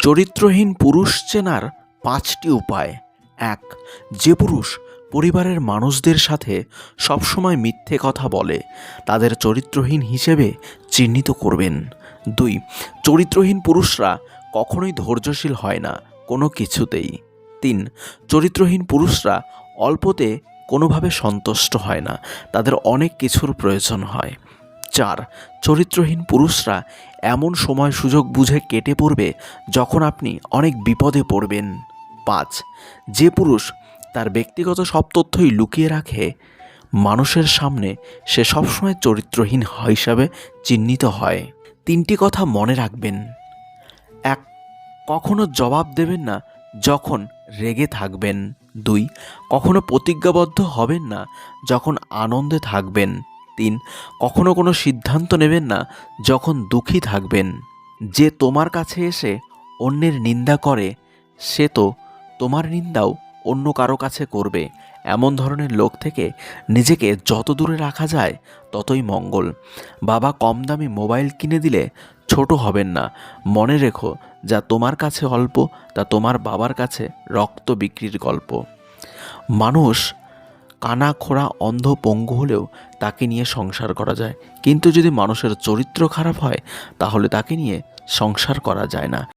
চরিত্রহীন পুরুষ চেনার ৫টি উপায়। ১. যে পুরুষ পরিবারের মানুষদের সাথে সবসময় মিথ্যে কথা বলে তাদের চরিত্রহীন হিসেবে চিহ্নিত করবেন। ২. চরিত্রহীন পুরুষরা কখনোই ধৈর্যশীল হয় না কোনো কিছুতেই। ৩. চরিত্রহীন পুরুষরা অল্পতে কোনোভাবে সন্তুষ্ট হয় না, তাদের অনেক কিছুর প্রয়োজন হয়। ৪. চরিত্রহীন পুরুষরা এমন সময় সুযোগ বুঝে কেটে পড়বে যখন আপনি অনেক বিপদে পড়বেন। ৫. যে পুরুষ তার ব্যক্তিগত সব তথ্যই লুকিয়ে রাখে মানুষের সামনে, সে সবসময় চরিত্রহীন হিসাবে চিহ্নিত হয়। ৩টি কথা মনে রাখবেন। ১. কখনো জবাব দেবেন না যখন রেগে থাকবেন। ২. কখনো প্রতিজ্ঞাবদ্ধ হবেন না যখন আনন্দে থাকবেন। ৩. কখনো কোনো সিদ্ধান্ত নেবেন না যখন দুঃখী থাকবেন। যে তোমার কাছে এসে অন্যের নিন্দা করে সে তো তোমার নিন্দাও অন্য কারো কাছে করবে। এমন ধরনের লোক থেকে নিজেকে যত দূরে রাখা যায় ততই মঙ্গল। বাবা কম দামি মোবাইল কিনে দিলে ছোট হবেন না। মনে রেখো, যা তোমার কাছে অল্প তা তোমার বাবার কাছে রক্ত বিক্রির গল্প। মানুষ কানা খোড়া অন্ধ পঙ্গু হলেও তাকে নিয়ে সংসার করা যায়, কিন্তু যদি মানুষের চরিত্র খারাপ হয় তাহলে তাকে নিয়ে সংসার করা যায় না।